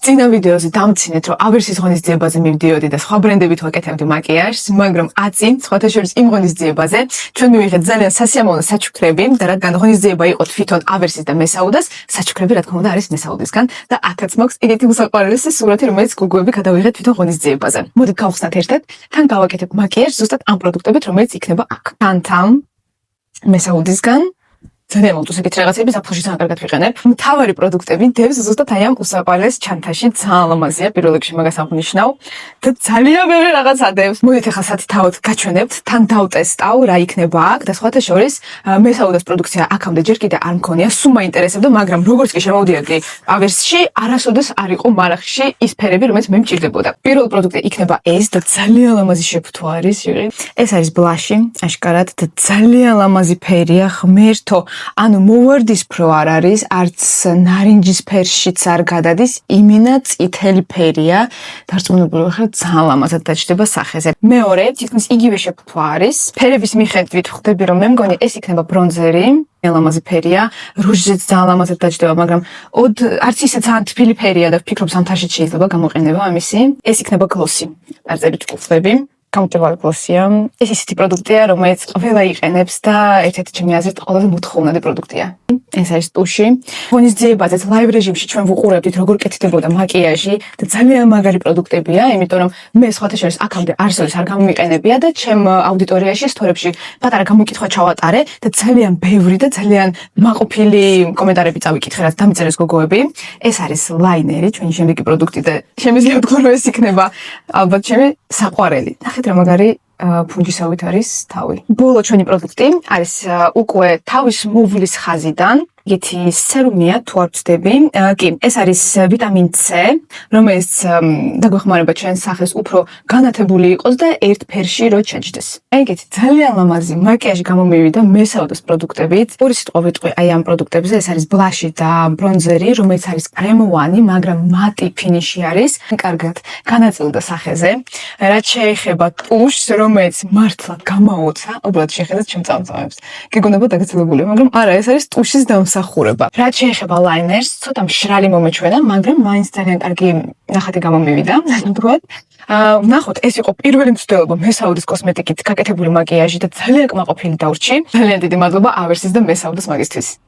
წინა ვიდეოზე დამცინეთ, რომ ავერსის ღონისძიებაზე მივდიოდი და სხვა ბრენდებით ვაკეთებდი მაკიაჟს, მაგრამ აწინ, სხვათა შორის იმ ღონისძიებაზე, ჩვენ მივიღეთ ძალიან სასიამოვნო საჩუქრები და რადგან ღონისძიება იყო თვითონ ავერსის და მესაუდას, საჩუქრები რა თქმა უნდა არის მესაუდისგან და აქაც მაქვს ეგეთი უსაყვარლესი სურათი, რომელიც გოგოები გადავიღეთ თვითონ ღონისძიებაზე. მოდით გავხსნათ ერთად, თან გავაკეთებ მაკიაჟს ზუსტად ამ პროდუქტებით, რომელიც იქნება აქ. თან მესაუდისგან ძალიან მოტუსებით რაღაცები ზაფხულში ძალიან კარგად ვიყენებ. მთავარი პროდუქტები დევს ზუსტად აი ამ უსაყვარლეს ჩანთაში, ძალიან ლამაზია, პირველ რიგში მაგას აღნიშნავ და ძალიან ბევრი რაღაც ადევს. მოდით ახლა სათითაოდ გაჩვენებთ, თან დავტესტავ რა იქნება აქ და სხვათა შორის მესაუდეს პროდუქცია აქამდე ჯერ კიდე არ მქონია, სულ მაინტერესებდა, მაგრამ როგორც კი შემოვდიოდი ავერსში, არასოდეს არ იყო მარახში ის ფერები, რომელიც მე მჭირდებოდა. პირველი პროდუქტი იქნება ეს და ძალიან ლამაზი შეფუთვა არის, ეს არის ბლაში, აშკარად და ძალიან ლამაზი ფერია, ღმერთო. ანუ მოვარდისფრო არ არის, არც ნარინჯის ფერშიც არ გადადის, იმინა წითელი ფერია. დარწმუნებული ვარ, ძალიან ლამაზად დაჯდება სახეზე. მეორე, თითქმის იგივე შეფუთვა არის. ფერების მიხედვით ხვდები, რომ მე მგონი ეს იქნება ბრონზერი. ლამაზი ფერია, რუჟზეც ძალიან ლამაზად დაჯდება, მაგრამ არც ისე ძალიან თბილი ფერია და ვფიქრობ ზამთარშიც შეიძლება გამოყენება ამისი. ეს იქნება გლოსი. დარწებით ხვდები. გამჭვირვალე გლოსია. ეს ისეთი პროდუქტია, რომელიც ყველა იყენებს და ერთ-ერთი ჩემი აზრით ყველაზე მოთხოვნადი პროდუქტია. ეს არის ტუში. ღონისძიებაზეც ლაივ რეჟიმში ჩვენ ვუყურებდით, როგორ კეთდება მაკიაჟი და ძალიან მაგარი პროდუქტებია, იმიტომ რომ მე სხვათა შორის აქამდე არსოდეს არ გამომიყენებია და ჩემ აუდიტორიაში სტორებში პატარა გამოკითხვა ჩავატარე და ძალიან ბევრი და ძალიან მაყოფილი კომენტარები წავიკითხე, რაც დამიწერეს გოგოები. ეს არის ლაინერი, ჩვენი შემდეგი პროდუქტი და შემიძლია ვთქვა, რომ ეს იქნება ალბათ ჩემი საყვარელი. ნახეთ რა მაგარი ფუნჯისავით არის თავი. ბოლო ჩვენი პროდუქტი არის უკვე თავის მოვლის ხაზიდან. ეგეთი სერუმია თუ არ ვცდები. კი, ეს არის ვიტამინ C, რომელიც დაგვეხმარება ჩვენ სახეს უფრო განათებული იყოს და ერთ ფერში რო ჩაჯდეს. ეგეთი ძალიან ლამაზი მაკიაჟი გამომივიდა მესაუდეს პროდუქტებით. ორი სიტყვა ვიტყვი აი ამ პროდუქტებზე, ეს არის ბლაში და ბრონზერი, რომელიც არის კრემოვანი, მაგრამ მატი ფინიში არის. კარგად განაწილდა სახეზე. რაც შეეხება ტუშს, რომელიც მართლა გამაოცა, უბრალოდ შეხედეთ ჩემ წამწამებს. გეგონება დაგაცილებული, მაგრამ არა, ეს არის ტუშის დამსახურება. რაც შეეხება ლაინერს, ცოტა მშრალი მომეჩვენა, მაგრამ მაინც ძალიან კარგი ნახატი გამომივიდა, თქვათ. ნახოთ, ეს იყო პირველი მცდელობა მესაუდის კოსმეტიკით გაკეთებული მაკიაჟი და ძალიან კმაყოფილი დავრჩი. ძალიან დიდი მადლობა ავერსის და მესაუდის მაგისთვის.